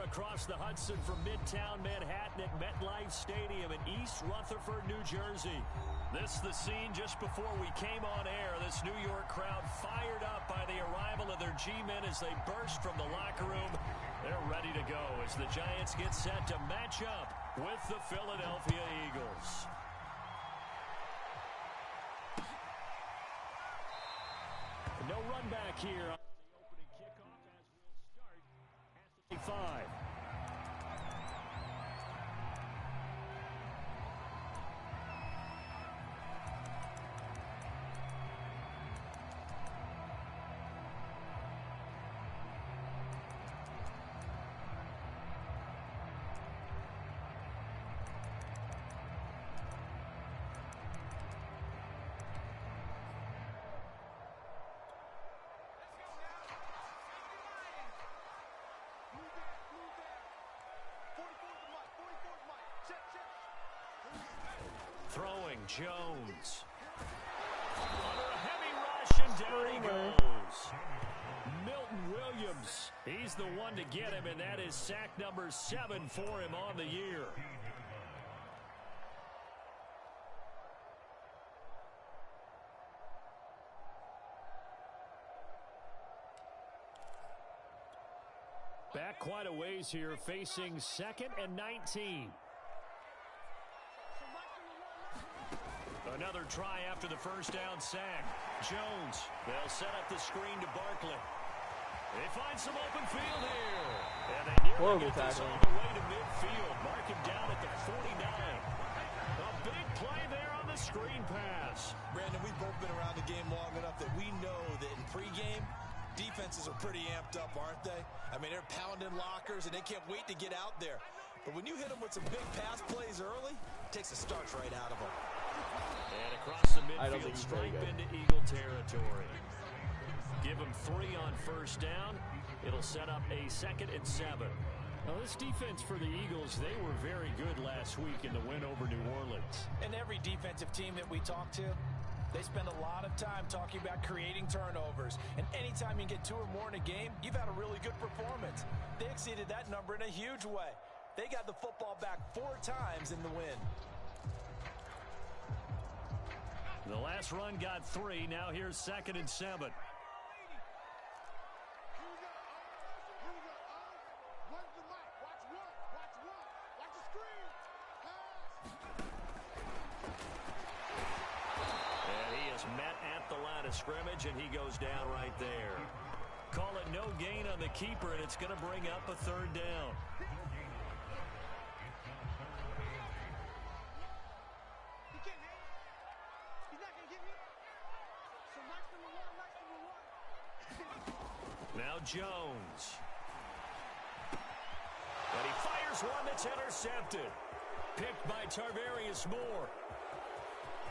across the Hudson from Midtown Manhattan at MetLife Stadium in East Rutherford, New Jersey. This is the scene just before we came on air. This New York crowd fired up by the arrival of their G-men as they burst from the locker room. They're ready to go as the Giants get set to match up with the Philadelphia Eagles. No run back here on the opening kickoff as we'll start at the 5. Throwing Jones. Under a heavy rush, and down he goes. Milton Williams. He's the one to get him, and that is sack number 7 for him on the year. Back quite a ways here, facing 2nd and 19. Another try after the first down sack. Jones, they'll set up the screen to Barkley. They find some open field here. And they nearly get this all the way to midfield. Mark him down at the 49. A big play there on the screen pass. Brandon, we've both been around the game long enough that we know that in pregame, defenses are pretty amped up, aren't they? I mean, they're pounding lockers, and they can't wait to get out there. But when you hit them with some big pass plays early, it takes the starch right out of them. And across the midfield, stripe into Eagle territory. Give them 3 on first down. It'll set up a 2nd and 7. Now, this defense for the Eagles, they were very good last week in the win over New Orleans. And every defensive team that we talk to, they spend a lot of time talking about creating turnovers. And anytime you get 2 or more in a game, you've had a really good performance. They exceeded that number in a huge way. They got the football back 4 times in the win. The last run got 3. Now here's 2nd and 7. And he is met at the line of scrimmage, and he goes down right there. Call it no gain on the keeper, and it's going to bring up a 3rd down. Now Jones. And he fires one that's intercepted. Picked by Tarvarius Moore.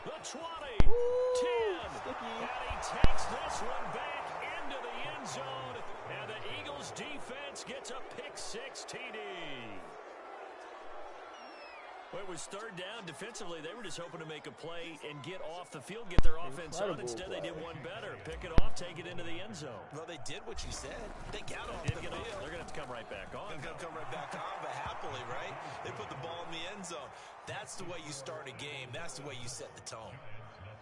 The 20, 10, and he takes this one back into the end zone, and the Eagles defense gets a pick-6 TD. Well, it was 3rd down. Defensively, they were just hoping to make a play and get off the field, get their offense on. Instead, they did one better. Pick it off, take it into the end zone. Well, they did what you said. They got off the field. They're going to have to come right back on. They're going to come right back on, but happily, right? They put the ball in the end zone. That's the way you start a game. That's the way you set the tone.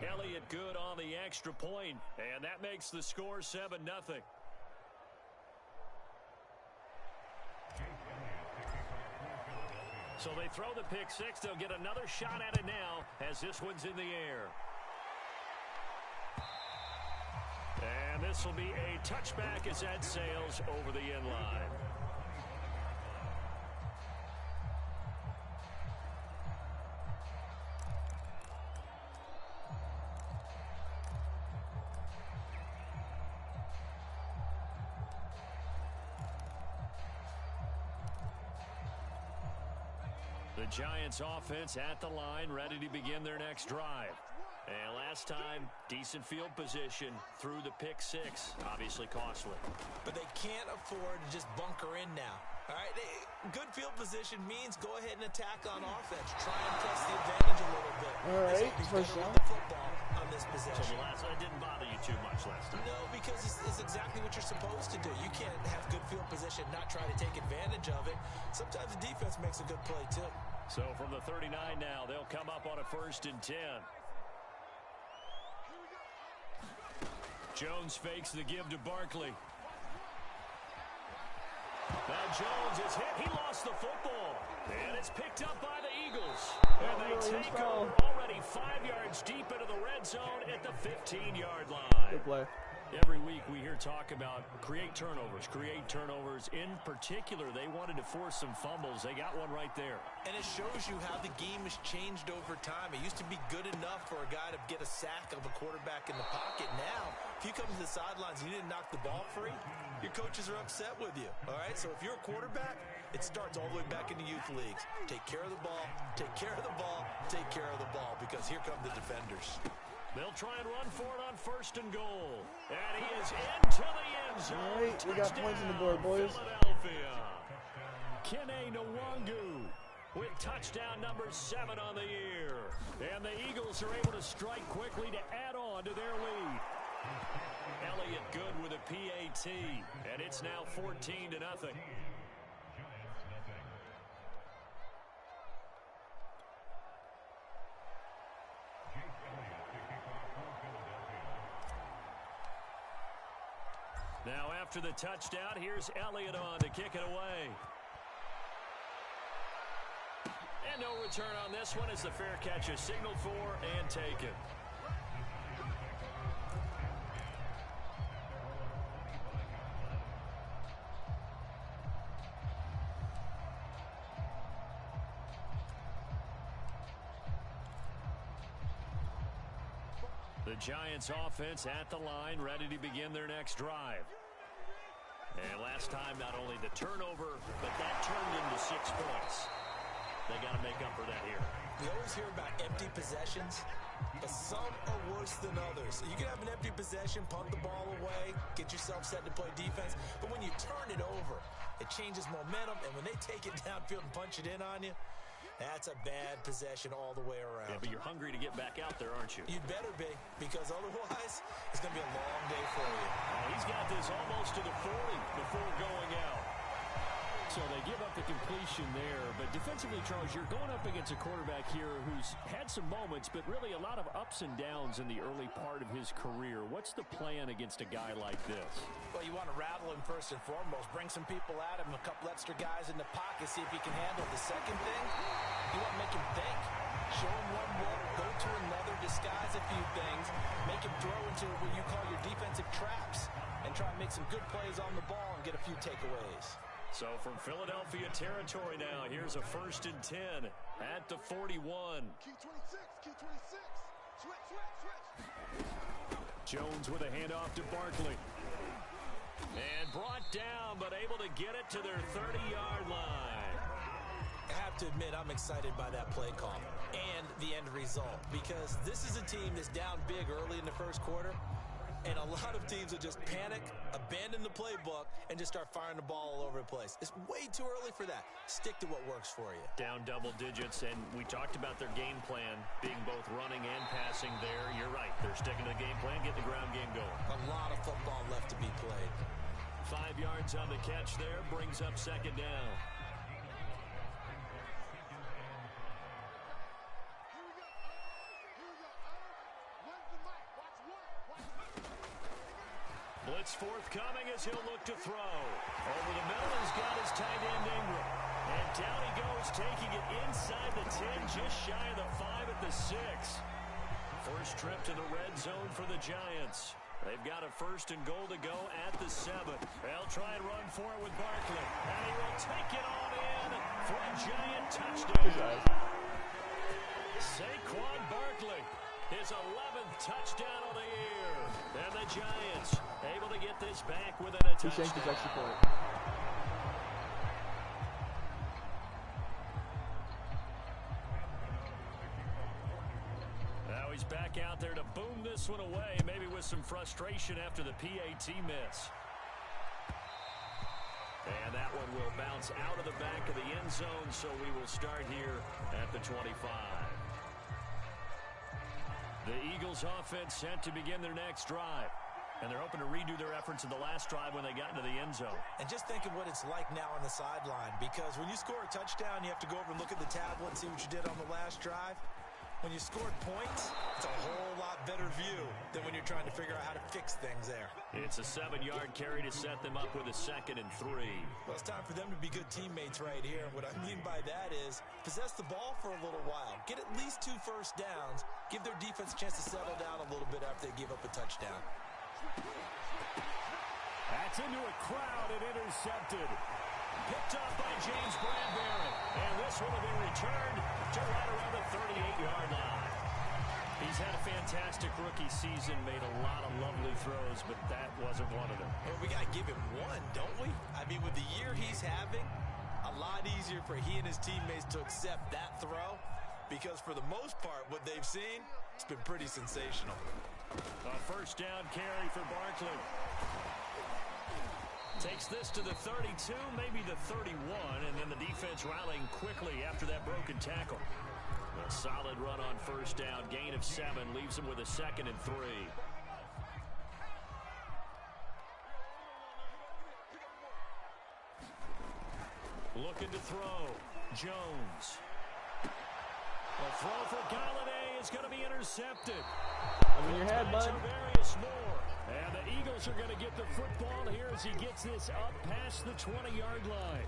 Elliott good on the extra point, and that makes the score 7-0. So they throw the pick-6. They'll get another shot at it now as this one's in the air. And this will be a touchback as that sails over the end line. The Giants offense at the line, ready to begin their next drive. And last time, decent field position through the pick-6, obviously costly. But they can't afford to just bunker in now. All right, good field position means go ahead and attack on offense. Try and press the advantage a little bit. All right, first down. The football on this possession. So that didn't bother you too much last time. No, because it's exactly what you're supposed to do. You can't have good field position, not try to take advantage advantage of it. Sometimes the defense makes a good play, too. So from the 39 now, they'll come up on a 1st and 10. Jones fakes the give to Barkley. Now Jones is hit. He lost the football. And it's picked up by the Eagles. And they take over already 5 yards deep into the red zone at the 15-yard line. Good play. Every week we hear talk about create turnovers. In particular, they wanted to force some fumbles. They got one right there. And it shows you how the game has changed over time. It used to be good enough for a guy to get a sack of a quarterback in the pocket. Now, if you come to the sidelines and you didn't knock the ball free, your coaches are upset with you. All right, so if you're a quarterback, it starts all the way back in the youth leagues. Take care of the ball, take care of the ball, take care of the ball, because here come the defenders. They'll try and run for it on 1st and goal. And he is into the end zone. All right, we got points on the board, boys. Philadelphia. Kene Nwangu with touchdown number 7 on the year. And the Eagles are able to strike quickly to add on to their lead. Elliott good with a PAT. And it's now 14-0. Now after the touchdown, here's Elliott on to kick it away. And no return on this one as the fair catch is signaled for and taken. The Giants offense at the line, ready to begin their next drive. And last time, not only the turnover, but that turned into 6 points. They got to make up for that here. You always hear about empty possessions, but some are worse than others. You can have an empty possession, punt the ball away, get yourself set to play defense, but when you turn it over, it changes momentum, and when they take it downfield and punch it in on you, that's a bad possession all the way around. Yeah, but you're hungry to get back out there, aren't you? You'd better be, because otherwise, it's going to be a long day for you. Oh, he's got this almost to the 40 before going out. So they give up the completion there. But defensively, Charles, you're going up against a quarterback here who's had some moments, but really a lot of ups and downs in the early part of his career. What's the plan against a guy like this? Well, you want to rattle him first and foremost. Bring some people at him, a couple extra guys in the pocket, see if he can handle it. The second thing, you want to make him think. Show him one look, go to another, disguise a few things, make him throw into what you call your defensive traps, and try and make some good plays on the ball and get a few takeaways. So from Philadelphia territory now, here's a 1st and 10 at the 41. Key 26, key 26. Switch. Jones with a handoff to Barkley. And brought down, but able to get it to their 30-yard line. I have to admit, I'm excited by that play call and the end result, because this is a team that's down big early in the first quarter, and a lot of teams will just panic, abandon the playbook, and just start firing the ball all over the place. It's way too early for that. Stick to what works for you. Down double digits, and we talked about their game plan being both running and passing there. You're right. They're sticking to the game plan, getting the ground game going. A lot of football left to be played. 5 yards on the catch there, brings up 2nd down. Blitz forthcoming as he'll look to throw. Over the middle, he's got his tight end Ingram. And down he goes, taking it inside the 10, just shy of the 5 at the 6. First trip to the red zone for the Giants. They've got a 1st and goal to go at the 7. They'll try and run for it with Barkley. And he will take it on in for a Giant touchdown. Saquon Barkley, his 11th touchdown of the year. And the Giants able to get this back within a touchdown. Now he's back out there to boom this one away, maybe with some frustration after the PAT miss. And that one will bounce out of the back of the end zone, so we will start here at the 25. The Eagles offense set to begin their next drive. And they're hoping to redo their efforts in the last drive when they got into the end zone. And just think of what it's like now on the sideline, because when you score a touchdown, you have to go over and look at the tablet and see what you did on the last drive. When you scored points, it's a whole lot better view than when you're trying to figure out how to fix things there. It's a 7-yard carry to set them up with a 2nd and 3. Well, it's time for them to be good teammates right here. What I mean by that is possess the ball for a little while. Get at least 2 first downs. Give their defense a chance to settle down a little bit after they give up a touchdown. That's into a crowd and intercepted. Picked up by James Bradbury. And this will have been returned to right around the 38-yard line. He's had a fantastic rookie season, made a lot of lovely throws, but that wasn't one of them. Well, we got to give him one, don't we? I mean, with the year he's having, a lot easier for he and his teammates to accept that throw, because for the most part, what they've seen, it's been pretty sensational. A first down carry for Barkley. Takes this to the 32, maybe the 31, and then the defense rallying quickly after that broken tackle. A solid run on first down, gain of 7, leaves them with a 2nd and 3. Looking to throw. Jones. A throw for Galladay is going to be intercepted. I'm in your head, bud. And the Eagles are going to get the football here as he gets this up past the 20-yard line.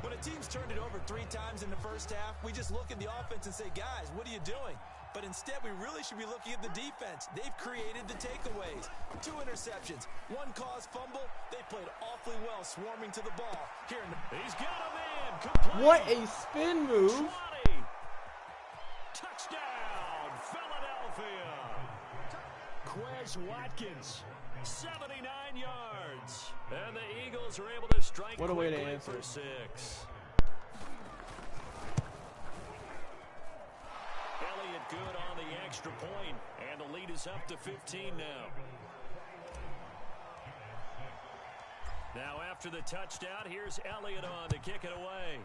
When a team's turned it over 3 times in the first half, we just look at the offense and say, guys, what are you doing? But instead, we really should be looking at the defense. They've created the takeaways. 2 interceptions, 1 caused fumble. They played awfully well swarming to the ball. Here in the... He's got a man. Complete. What a spin move. 20. Touchdown, Philadelphia. Quez Watkins, 79 yards. And the Eagles are able to strike what a way to quickly answer for 6. Elliott good on the extra point, and the lead is up to 15 now. Now after the touchdown, here's Elliott on to kick it away.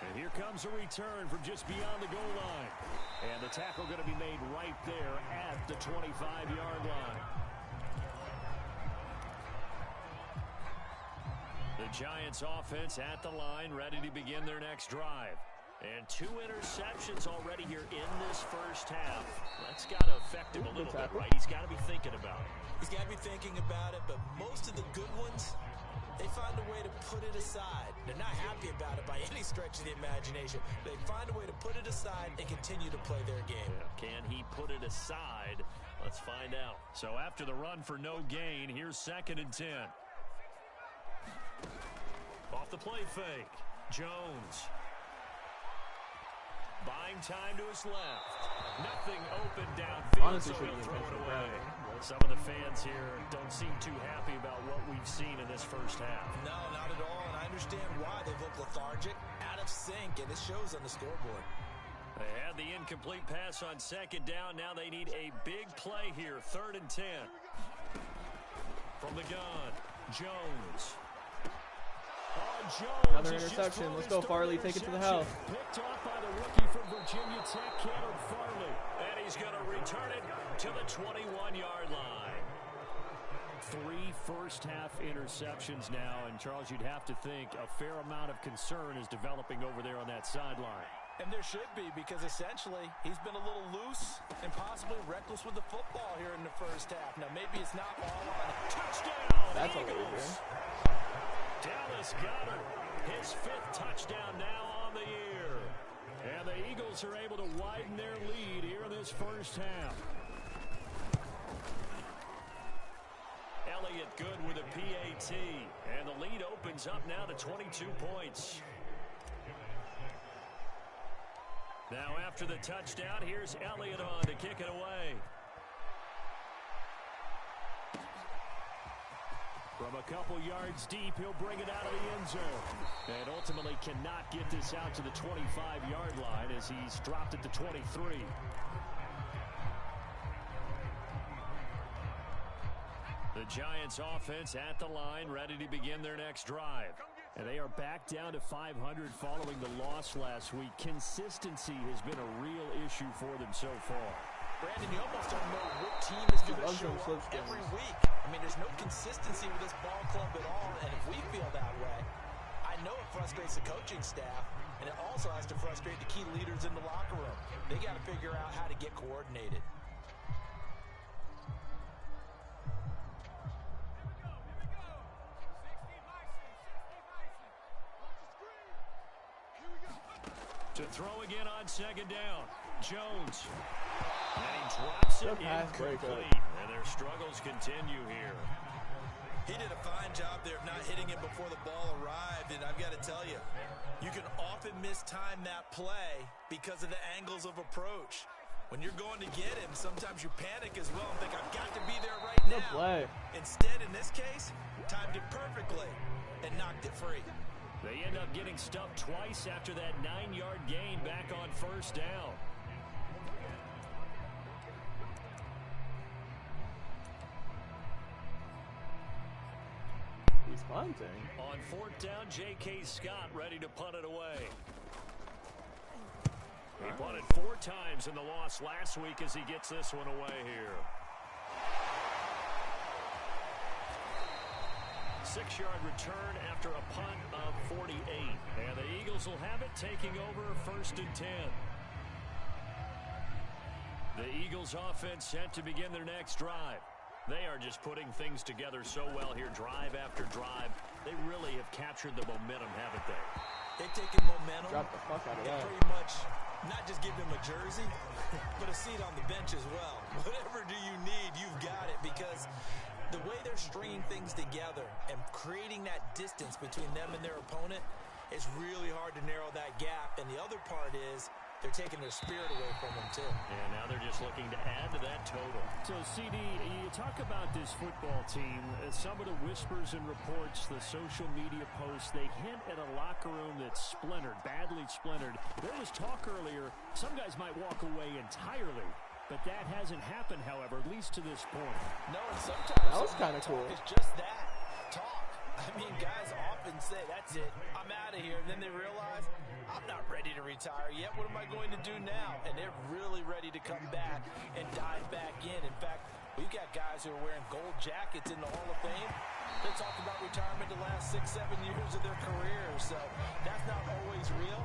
And here comes a return from just beyond the goal line. And the tackle going to be made right there at the 25-yard line. The Giants offense at the line, ready to begin their next drive. And 2 interceptions already here in this first half. That's got to affect him a little bit, right? He's got to be thinking about it. He's got to be thinking about it, but most of the good ones, they find a way to put it aside. They're not happy about it by any stretch of the imagination. They find a way to put it aside and continue to play their game. Yeah. Can he put it aside? Let's find out. So after the run for no gain, here's 2nd and 10. Off the play fake. Jones. Buying time to his left. Nothing open downfield, Honestly, so he'll throw it away. Well, some of the fans here don't seem too happy about what we've seen in this first half. No, not at all, and I understand why. They look lethargic, out of sync, and it shows on the scoreboard. They had the incomplete pass on 2nd down. Now they need a big play here, 3rd and 10. From the gun, Jones. Jones. Another interception. Let's go, Farley. Take it to the house. Picked off by the rookie from Virginia Tech, Caleb Farley. And he's going to return it to the 21-yard line. 3 first-half interceptions now. And, Charles, you'd have to think a fair amount of concern is developing over there on that sideline. And there should be, because essentially he's been a little loose and possibly reckless with the football here in the first half. Now, maybe it's not all on. Touchdown, That's Eagles. Dallas Goedert, his 5th touchdown now on the year. And the Eagles are able to widen their lead here in this first half. Elliott good with a PAT. And the lead opens up now to 22 points. Now after the touchdown, here's Elliott on to kick it away. From a couple yards deep, he'll bring it out of the end zone. And ultimately cannot get this out to the 25-yard line as he's dropped at the 23. The Giants offense at the line, ready to begin their next drive. And they are back down to 500 following the loss last week. Consistency has been a real issue for them so far. Brandon, you almost don't know what team is going to show up every week. I mean, there's no consistency with this ball club at all, and if we feel that way, I know it frustrates the coaching staff, and it also has to frustrate the key leaders in the locker room. They got to figure out how to get coordinated. To throw again on second down, Jones. And he drops it incomplete. And their struggles continue here. He did a fine job there of not hitting him before the ball arrived, and I've got to tell you, you can often mistime that play because of the angles of approach. When you're going to get him, sometimes you panic as well and think, I've got to be there right now. Play. Instead, in this case, timed it perfectly and knocked it free. They end up getting stuffed twice after that 9-yard gain back on first down. He's punting. On fourth down, J.K. Scott ready to punt it away. He punted 4 times in the loss last week as he gets this one away here. 6-yard return after a punt of 48. And the Eagles will have it, taking over first and 10. The Eagles offense set to begin their next drive. They are just putting things together so well here, drive after drive. They really have captured the momentum, haven't they? They've taken momentum. Drop the fuck out of that. Pretty much not just give him a jersey, but a seat on the bench as well. Whatever do you need, you've got it, because the way they're stringing things together and creating that distance between them and their opponent, it's really hard to narrow that gap. And the other part is they're taking their spirit away from them, too. And now they're just looking to add to that total. So, CD, you talk about this football team. Some of the whispers and reports, the social media posts, they hint at a locker room that's splintered, badly splintered. There was talk earlier, some guys might walk away entirely. But that hasn't happened, however, at least to this point. No, and sometimes that was kind of cool. It's just that talk. I mean, guys often say, that's it, I'm out of here. And then they realize, I'm not ready to retire yet. What am I going to do now? And they're really ready to come back and dive back in. In fact, we've got guys who are wearing gold jackets in the Hall of Fame. They talk about retirement the last 6-7 years of their careers. So that's not always real.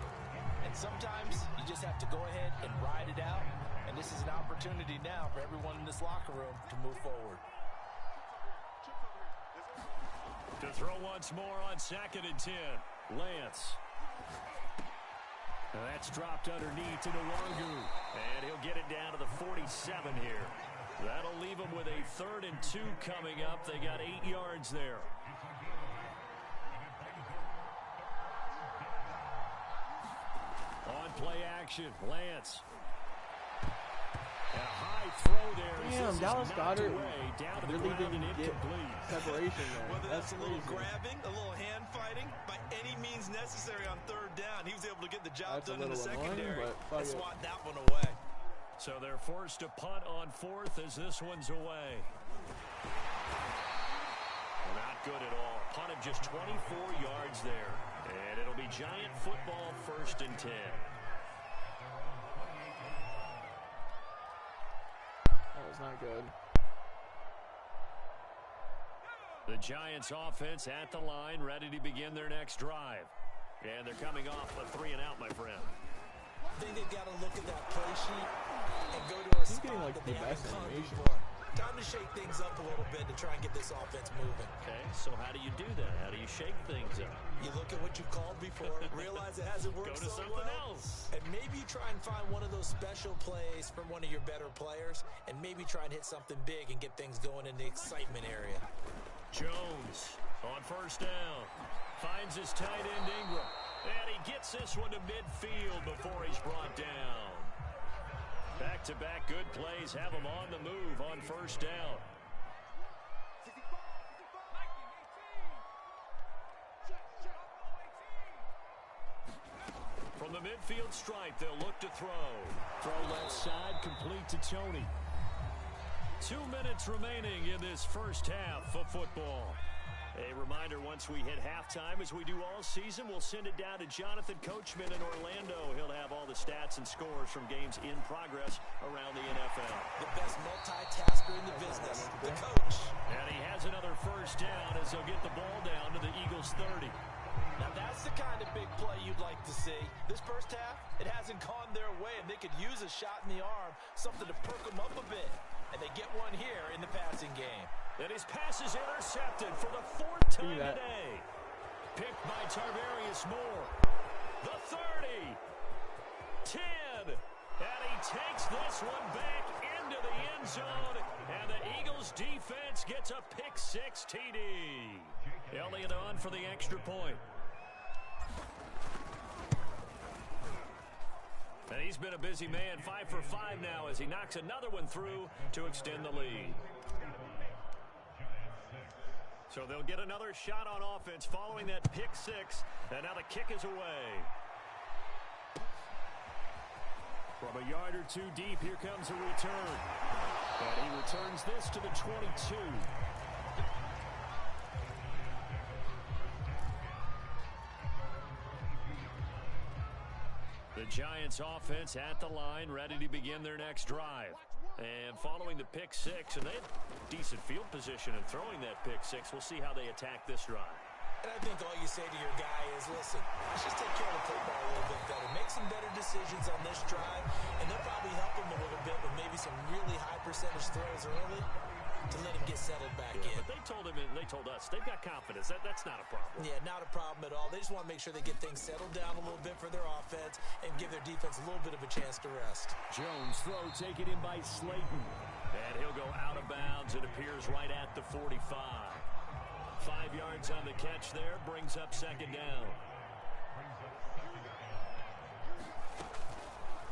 And sometimes you just have to go ahead and ride it out. And this is an opportunity now for everyone in this locker room to move forward. To throw once more on 2nd and 10. Lance. That's dropped underneath to Nwangu. And he'll get it down to the 47 here. That'll leave him with a 3rd and 2 coming up. They got 8 yards there. On play action, Lance. And a high throw there. Damn, Dallas Goedert down to really the ground didn't and get incomplete. separation there. Whether that's a little crazy. grabbing, a little hand fighting, by any means necessary on 3rd down, he was able to get the job That's a done in the little annoying, secondary but and fuck it. swat that one away. So they're forced to punt on 4th as this one's away. Not good at all. Punt of just 24 yards there. And it'll be Giant football 1st and 10. That was not good. The Giants offense at the line, ready to begin their next drive. And they're coming off a 3-and-out, my friend. I think they've got to look at that play sheet and go to a He's spot getting like that the they haven't best come animation. before. Time to shake things up a little bit to try and get this offense moving. Okay, so how do you do that? How do you shake things up? You look at what you called before, realize it hasn't worked Go to so something well, else. and maybe you try and find one of those special plays from one of your better players, and maybe try and hit something big and get things going in the excitement area. Jones on 1st down. Finds his tight end Ingram. And he gets this one to midfield before he's brought down. Back-to-back good plays have him on the move on 1st down. From the midfield stripe, they'll look to throw. Throw left side, complete to Tony. 2 minutes remaining in this first half of football. A reminder, once we hit halftime, as we do all season, we'll send it down to Jonathan Coachman in Orlando. He'll have all the stats and scores from games in progress around the NFL. The best multitasker in the business, the coach. And he has another first down as they'll get the ball down to the Eagles' 30. Now that's the kind of big play you'd like to see. This first half, it hasn't gone their way, and they could use a shot in the arm, something to perk them up a bit. And they get one here in the passing game. And his pass is intercepted for the 4th time today. Picked by Tarvarius Moore. The 30. 10. And he takes this one back into the end zone. And the Eagles defense gets a pick-6 TD. Elliott on for the extra point. And he's been a busy man, 5 for 5 now as he knocks another one through to extend the lead. So they'll get another shot on offense following that pick-6, and now the kick is away. From a yard or two deep, here comes a return. And he returns this to the 22. The Giants offense at the line, ready to begin their next drive. And following the pick-6, and they have decent field position in throwing that pick-6. We'll see how they attack this drive. And I think all you say to your guy is, listen, let's just take care of the football a little bit better. Make some better decisions on this drive, and they'll probably help him a little bit with maybe some really high percentage throws early to let him get settled back in. But they told him, and they told us, they've got confidence. That's not a problem. Yeah, not a problem at all. They just want to make sure they get things settled down a little bit for their offense and give their defense a little bit of a chance to rest. Jones throw taken in by Slayton. And he'll go out of bounds. It appears right at the 45. 5 yards on the catch there, brings up second down.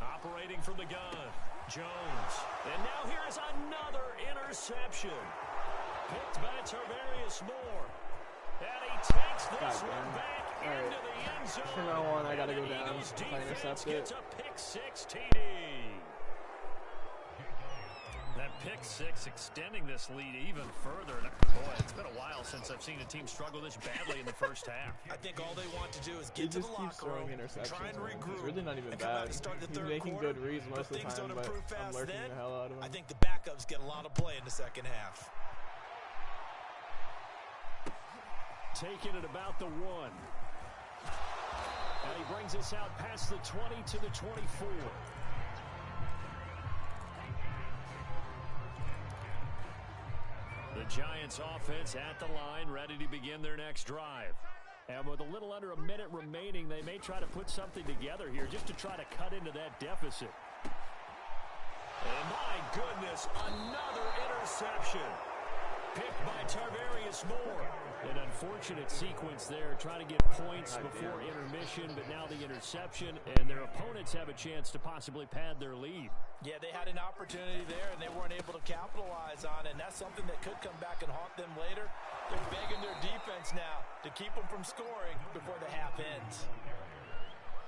Operating from the gun, Jones. And now here is another interception. Picked by Tarvarius Moore. And he takes this one back into the end zone. From now on, I got to go down Eagles if I intercept it. gets a pick-6 TD. That pick-6 extending this lead even further. Boy, it's been a while since I've seen a team struggle this badly in the first half. I think all they want to do is get to the locker room, try and regroup, It's really not even and come out bad. and start the He's third making quarter. good reads most of the time, but I'm lurking the hell out of him. I think the backups get a lot of play in the second half. Taking it about the 1. And he brings us out past the 20 to the 24. The Giants offense at the line, ready to begin their next drive. And with a little under a minute remaining, they may try to put something together here just to try to cut into that deficit. And my goodness, another interception. Picked by Tarvarius Moore. An unfortunate sequence there, trying to get points before intermission, but now the interception, and their opponents have a chance to possibly pad their lead. Yeah, they had an opportunity there, and they weren't able to capitalize on it, and that's something that could come back and haunt them later. They're begging their defense now to keep them from scoring before the half ends.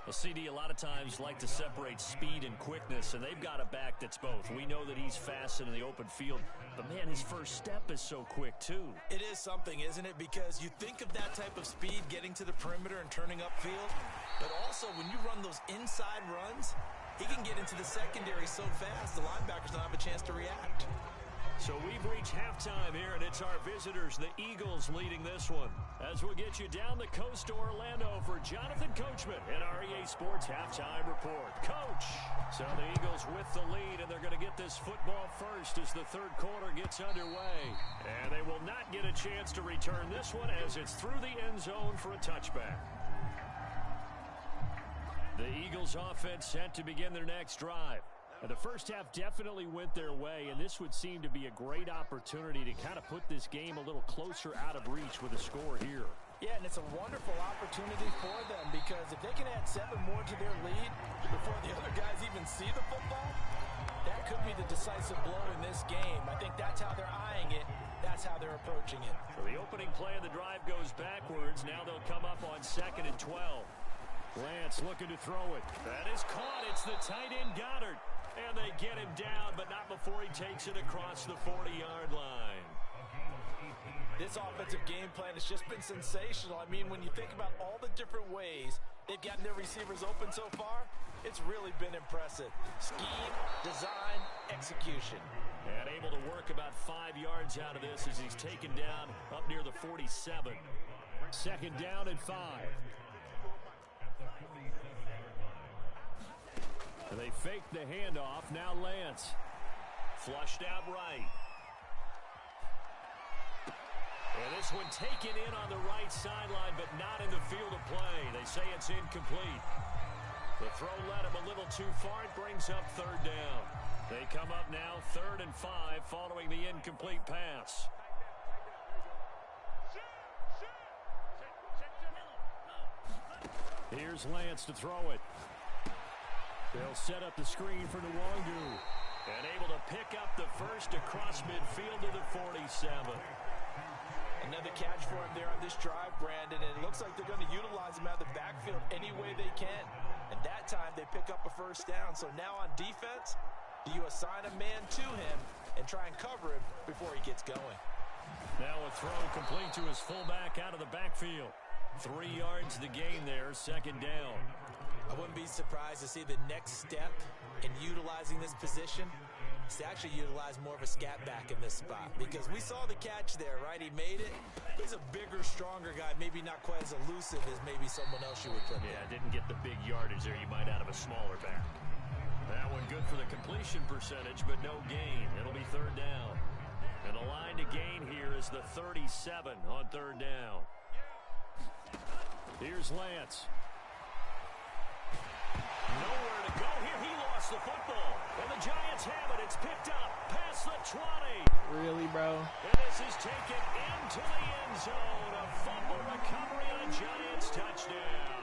Well, CD, a lot of times like to separate speed and quickness, and they've got a back that's both. We know that he's fast in the open field, but, man, his first step is so quick, too. It is something, isn't it? Because you think of that type of speed getting to the perimeter and turning upfield, but also when you run those inside runs, he can get into the secondary so fast the linebackers don't have a chance to react. So we've reached halftime here, and it's our visitors, the Eagles, leading this one. As we'll get you down the coast to Orlando for Jonathan Coachman in our EA Sports Halftime Report. Coach! So the Eagles with the lead, and they're going to get this football first as the third quarter gets underway. And they will not get a chance to return this one as it's through the end zone for a touchback. The Eagles offense set to begin their next drive. And the first half definitely went their way, and this would seem to be a great opportunity to kind of put this game a little closer out of reach with a score here. Yeah, and it's a wonderful opportunity for them because if they can add 7 more to their lead before the other guys even see the football, that could be the decisive blow in this game. I think that's how they're eyeing it. That's how they're approaching it. So the opening play of the drive goes backwards. Now they'll come up on 2nd and 12. Lance looking to throw it. That is caught. It's the tight end Goddard. And they get him down, but not before he takes it across the 40-yard line. This offensive game plan has just been sensational. I mean, when you think about all the different ways they've gotten their receivers open so far, it's really been impressive. Scheme, design, execution. And able to work about 5 yards out of this as he's taken down up near the 47. Second down and 5. They fake the handoff. Now Lance. Flushed out right. And this one taken in on the right sideline, but not in the field of play. They say it's incomplete. The throw led him a little too far. It brings up third down. They come up now 3rd and 5 following the incomplete pass. Here's Lance to throw it. They'll set up the screen for Nwangu. And able to pick up the first across midfield to the 47. Another catch for him there on this drive, Brandon, and it looks like they're going to utilize him out of the backfield any way they can. And that time they pick up a first down. So now on defense, do you assign a man to him and try and cover him before he gets going? Now a throw complete to his fullback out of the backfield. 3 yards the gain there, second down. I wouldn't be surprised to see the next step in utilizing this position is to actually utilize more of a scat back in this spot, because we saw the catch there, right? He made it. He's a bigger, stronger guy, maybe not quite as elusive as maybe someone else you would put there. Yeah, didn't get the big yardage there you might out of a smaller back. That one good for the completion percentage, but no gain. It'll be third down. And the line to gain here is the 37 on third down. Here's Lance. Nowhere to go here. He lost the football. And the Giants have it. It's picked up past the 20. Really, bro? And this is taken into the end zone. A fumble recovery and a Giants touchdown.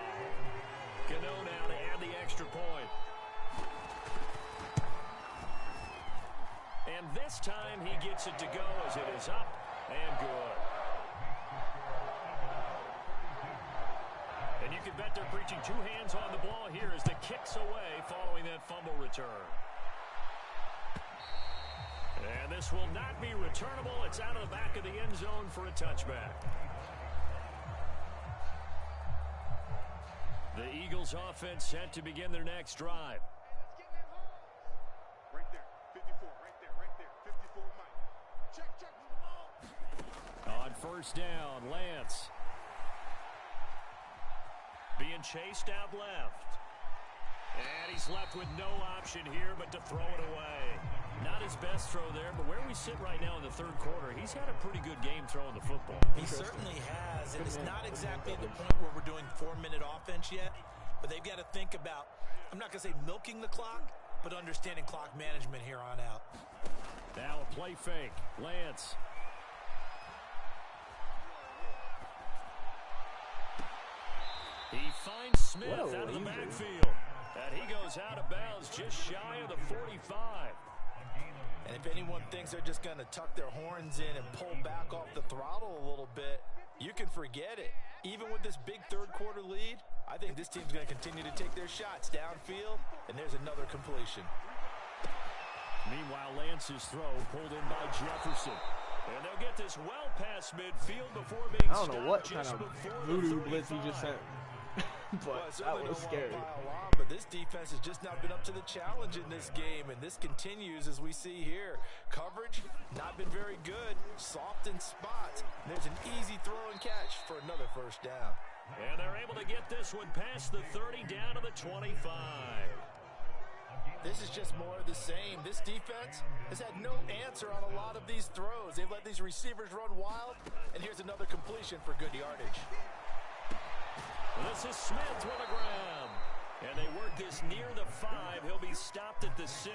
Cano now to add the extra point. And this time he gets it to go as it is up and good. And you can bet they're preaching 2 hands on the ball here as the kick's away following that fumble return. And this will not be returnable. It's out of the back of the end zone for a touchback. The Eagles offense set to begin their next drive. Right there, 54, right there, 54, Mike. Check, the ball. On first down, Lance. Being chased out left. And he's left with no option here but to throw it away. Not his best throw there, but where we sit right now in the third quarter, he's had a pretty good game throwing the football. He certainly has, and it's not exactly the point where we're doing 4-minute offense yet, but they've got to think about, I'm not going to say milking the clock, but understanding clock management here on out. Now a play fake. Lance. He finds Smith out of the backfield. And he goes out of bounds just shy of the 45. And if anyone thinks they're just going to tuck their horns in and pull back off the throttle a little bit, you can forget it. Even with this big third quarter lead, I think this team's going to continue to take their shots downfield, and there's another completion. Meanwhile, Lance's throw pulled in by Jefferson. And they'll get this well past midfield before being stopped. I don't know what kind of voodoo blitz he just sent. But that was scary. But this defense has just not been up to the challenge in this game, and this continues as we see here. Coverage, not been very good. Soft in spots. There's an easy throw and catch for another first down. And they're able to get this one past the 30 down to the 25. This is just more of the same. This defense has had no answer on a lot of these throws. They've let these receivers run wild, and here's another completion for good yardage. This is Smith with a grab. And they work this near the 5. He'll be stopped at the 6.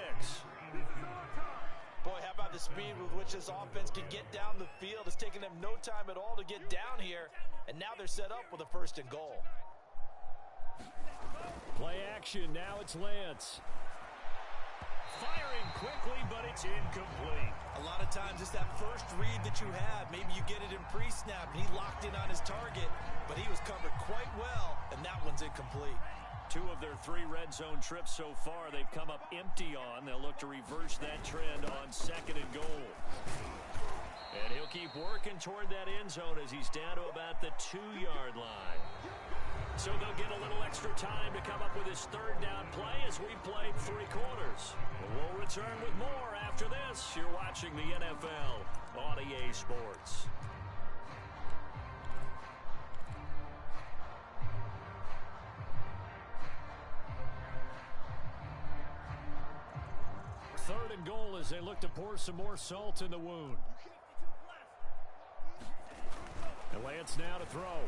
Boy, how about the speed with which this offense can get down the field? It's taken them no time at all to get down here. And now they're set up with a 1st and goal. Play action. Now it's Lance. Firing quickly, but it's incomplete. A lot of times it's that first read that you have. Maybe you get it in pre-snap, and he locked in on his target, but he was covered quite well, and that one's incomplete. 2 of their 3 red zone trips so far they've come up empty on. They'll look to reverse that trend on 2nd and goal. And he'll keep keep working toward that end zone as he's down to about the 2-yard line. So they'll get a little extra time to come up with his third down play as we played 3 quarters. We'll return with more after this. You're watching the NFL on EA Sports. Third and goal as they look to pour some more salt in the wound. And Lance now to throw.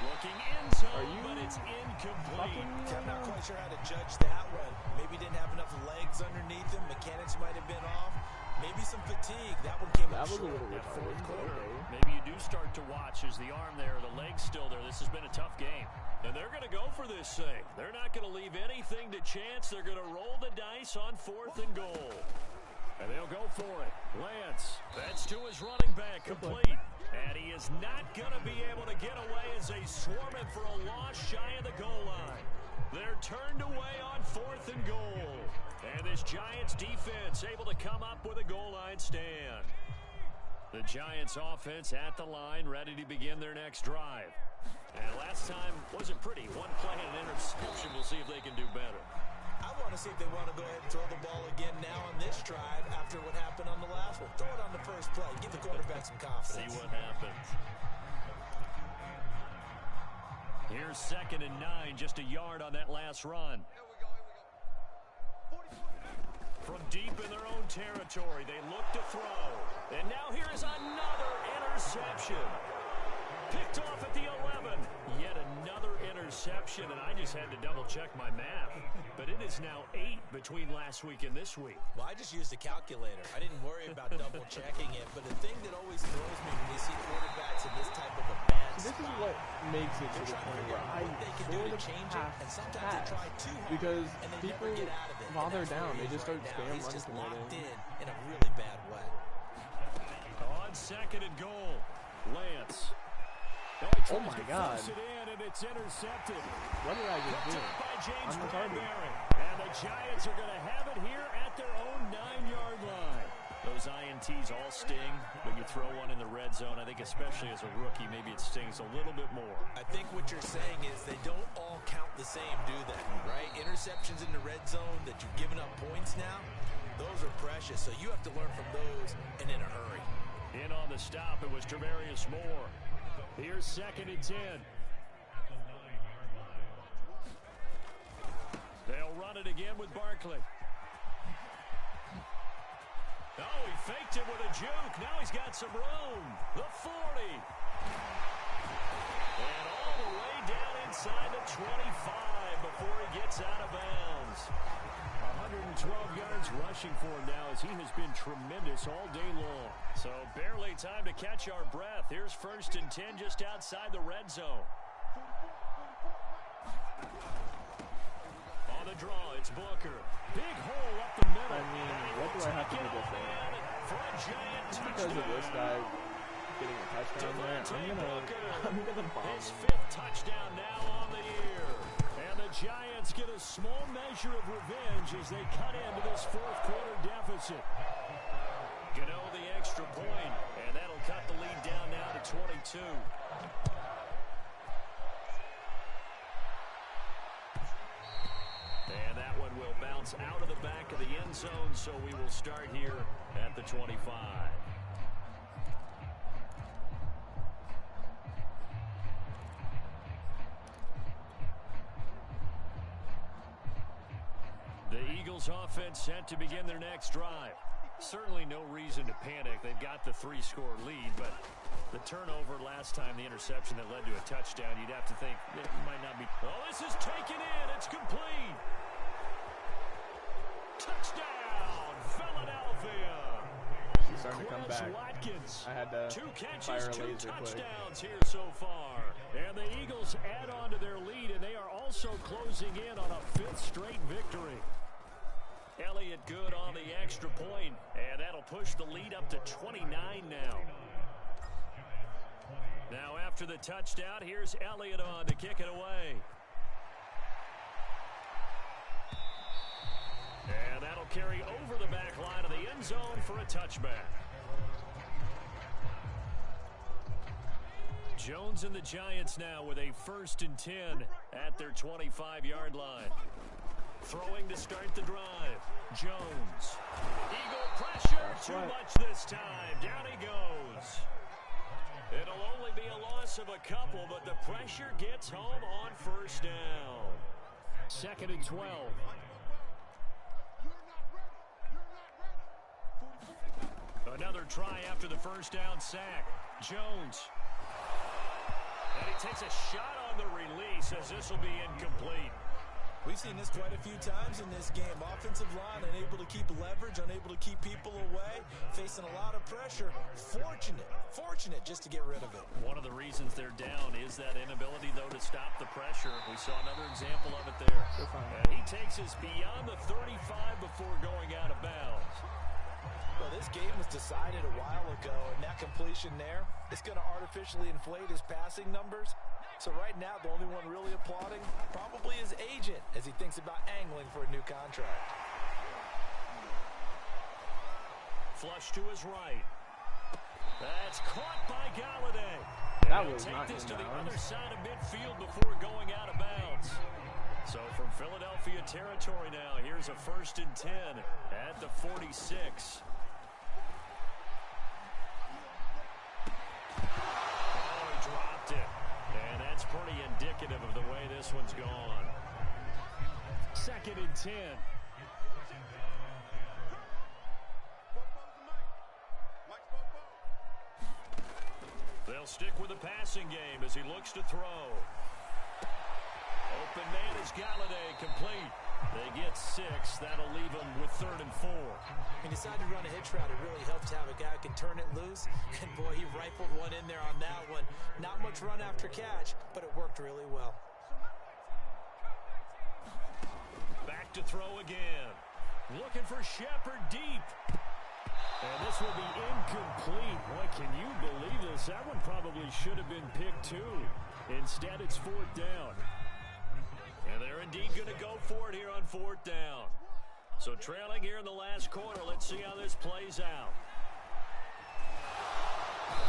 Looking in zone, but it's incomplete. I'm not quite sure how to judge that one. Maybe didn't have enough legs underneath him. Mechanics might have been off. Maybe some fatigue. That one came up short. That fourth quarter. Maybe you do start to watch as the arm there, the leg's still there. This has been a tough game. And they're going to go for this thing. They're not going to leave anything to chance. They're going to roll the dice on 4th and goal. And they'll go for it. Lance, that's to his running back, complete. And he is not going to be able to get away as they swarm him for a loss shy of the goal line. They're turned away on 4th and goal. And this Giants defense able to come up with a goal line stand. The Giants offense at the line, ready to begin their next drive. And last time wasn't pretty. One play and an interception. We'll see if they can do better. I want to see if they want to go ahead and throw the ball again now on this drive after what happened on the last one. Throw it on the first play. Give the quarterback some confidence. See what happens. Here's 2nd and 9, just a yard on that last run. From deep in their own territory, they look to throw. And now here is another interception. Picked off at the 11. Yet another interception, and I just had to double-check my math. But it is now 8 between last week and this week. Well, I just used a calculator. I didn't worry about double-checking it. But the thing that always throws me when you see quarterbacks in this type of a bad This is what makes it to the point where I sort of have pass because people, while they're down, they just start spam running just from locked it. in a really bad way. On 2nd and goal, Lance. Oh my God! It in and it's intercepted. What did I just do? I'm retarded. And the Giants are going to have it here at their own 9-yard line. Those INTs all sting, but you throw one in the red zone. I think especially as a rookie, maybe it stings a little bit more. I think what you're saying is they don't all count the same, do they? Right? Interceptions in the red zone that you've given up points now, those are precious. So you have to learn from those and in a hurry. In on the stop, it was Travarius Moore. Here's 2nd and 10. They'll run it again with Barkley. Oh, he faked it with a juke. Now he's got some room. The 40. And all the way down inside the 25 before he gets out of bounds. 112 yards rushing for him now as he has been tremendous all day long. So barely time to catch our breath. Here's 1st and 10 just outside the red zone. On the draw, it's Booker. Big hole up the middle. I mean, what do I have to do different? Because of this guy getting a touchdown there, I'm gonna bomb his him. 5th touchdown now on the year. And the Giants get a small measure of revenge as they cut into this 4th quarter deficit. Gano the extra point, and that'll cut the lead down now to 22. And that one will bounce out of the back of the end zone, so we will start here at the 25. The Eagles offense set to begin their next drive. Certainly no reason to panic. They've got the 3-score lead, but the turnover last time, the interception that led to a touchdown, you'd have to think it might not be. Oh, this is taken in. It's complete. Touchdown, Philadelphia. He's starting to come back. Watkins. I had to 2 catches, fire a 2 laser quick. touchdowns here so far. And the Eagles add on to their lead, and they are also closing in on a 5th straight victory. Elliott good on the extra point, and that'll push the lead up to 29 now. Now after the touchdown, here's Elliott on to kick it away. And that'll carry over the back line of the end zone for a touchback. Jones and the Giants now with a 1st and 10 at their 25-yard line. Throwing to start the drive. Jones. Eagle pressure. Too much this time. Down he goes. It'll only be a loss of a couple, but the pressure gets home on 1st down. 2nd and 12. Another try after the 1st down sack. Jones. And he takes a shot on the release as this will be incomplete. We've seen this quite a few times in this game. Offensive line unable to keep leverage, unable to keep people away, facing a lot of pressure. Fortunate just to get rid of it. One of the reasons they're down is that inability, though, to stop the pressure. We saw another example of it there. And he takes us beyond the 35 before going out of bounds. Well, this game was decided a while ago, and that completion there is going to artificially inflate his passing numbers. So right now, the only one really applauding probably his agent as he thinks about angling for a new contract. Flush to his right. That's caught by Galladay. That was take not this to the bounds. other side of midfield before going out of bounds. So from Philadelphia territory now, here's a 1st and 10 at the 46. Oh, he dropped it. And that's pretty indicative of the way this one's gone. 2nd and 10. They'll stick with the passing game as he looks to throw. Open man is Galladay, complete. They get 6. That'll leave them with 3rd and 4. He decided to run a hitch route. It really helps to have a guy who can turn it loose. And boy, he rifled one in there on that one. Not much run after catch, but it worked really well. Back to throw again. Looking for Shepard deep. And this will be incomplete. Boy, can you believe this? That one probably should have been picked too. Instead, it's 4th down. And they're indeed going to go for it here on 4th down. So trailing here in the last quarter. Let's see how this plays out.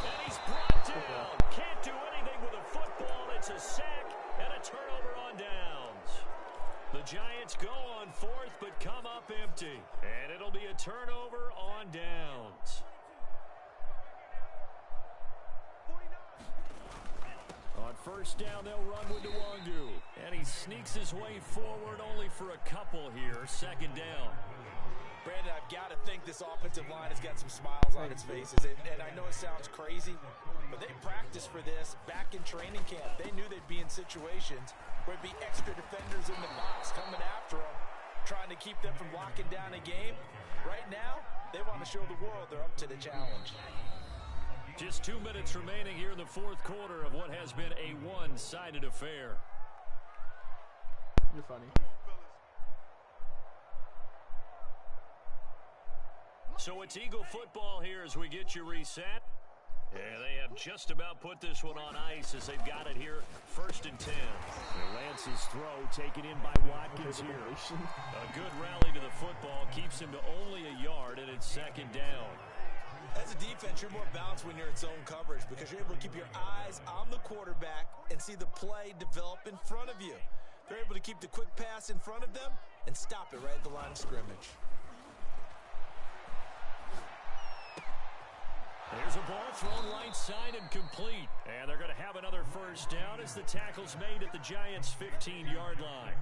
And he's brought down. Can't do anything with a football. It's a sack and a turnover on downs. The Giants go on 4th but come up empty. And it'll be a turnover on downs. On 1st down, they'll run with Nwangu. And he sneaks his way forward only for a couple here. 2nd down. Brandon, I've got to think this offensive line has got some smiles on its faces. And I know it sounds crazy, but they practiced for this back in training camp. They knew they'd be in situations where there'd be extra defenders in the box coming after them, trying to keep them from locking down a game. Right now, they want to show the world they're up to the challenge. Just 2 minutes remaining here in the 4th quarter of what has been a one-sided affair. You're funny. So it's Eagle football here as we get you reset. Yeah, they have just about put this one on ice as they've got it here. 1st and 10. Lance's throw taken in by Watkins here. A good rally to the football keeps him to only a yard, and it's 2nd down. As a defense, you're more balanced when you're in zone coverage because you're able to keep your eyes on the quarterback and see the play develop in front of you. They're able to keep the quick pass in front of them and stop it right at the line of scrimmage. There's a ball thrown right side and complete. And they're going to have another 1st down as the tackle's made at the Giants' 15-yard line.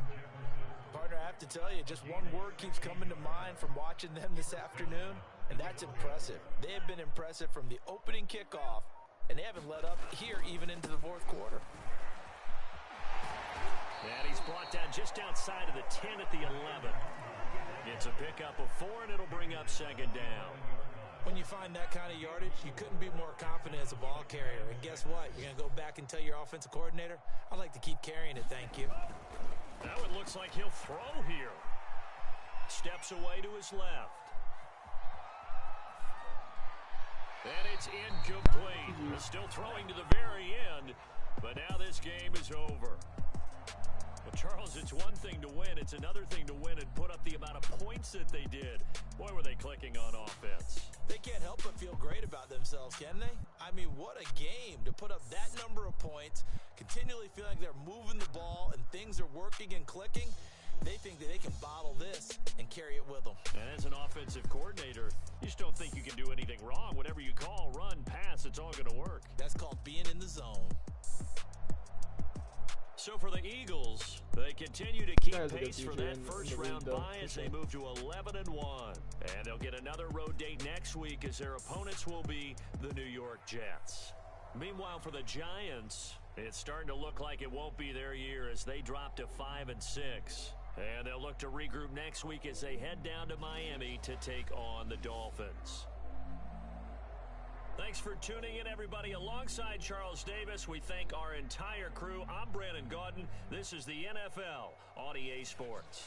Partner, I have to tell you, just one word keeps coming to mind from watching them this afternoon, and that's impressive. They have been impressive from the opening kickoff, and they haven't let up here even into the 4th quarter. And he's brought down just outside of the 10 at the 11. It's a pickup of 4, and it'll bring up 2nd down. When you find that kind of yardage, you couldn't be more confident as a ball carrier. And guess what? You're going to go back and tell your offensive coordinator, I'd like to keep carrying it, thank you. Now it looks like he'll throw here. Steps away to his left. And it's incomplete. Still throwing to the very end, but now this game is over. Well, Charles, it's one thing to win. It's another thing to win and put up the amount of points that they did. Boy, were they clicking on offense. They can't help but feel great about themselves, can they? I mean, what a game to put up that number of points, continually feeling like they're moving the ball and things are working and clicking. They think that they can bottle this and carry it with them. And as an offensive coordinator, you just don't think you can do anything wrong. Whatever you call, run, pass, it's all going to work. That's called being in the zone. So for the Eagles, they continue to keep pace for that first-round bye as they move to 11-1. And they'll get another road date next week as their opponents will be the New York Jets. Meanwhile, for the Giants, it's starting to look like it won't be their year as they drop to 5-6. And they'll look to regroup next week as they head down to Miami to take on the Dolphins. Thanks for tuning in, everybody. Alongside Charles Davis, we thank our entire crew. I'm Brandon Gaudin. This is the NFL on EA Sports.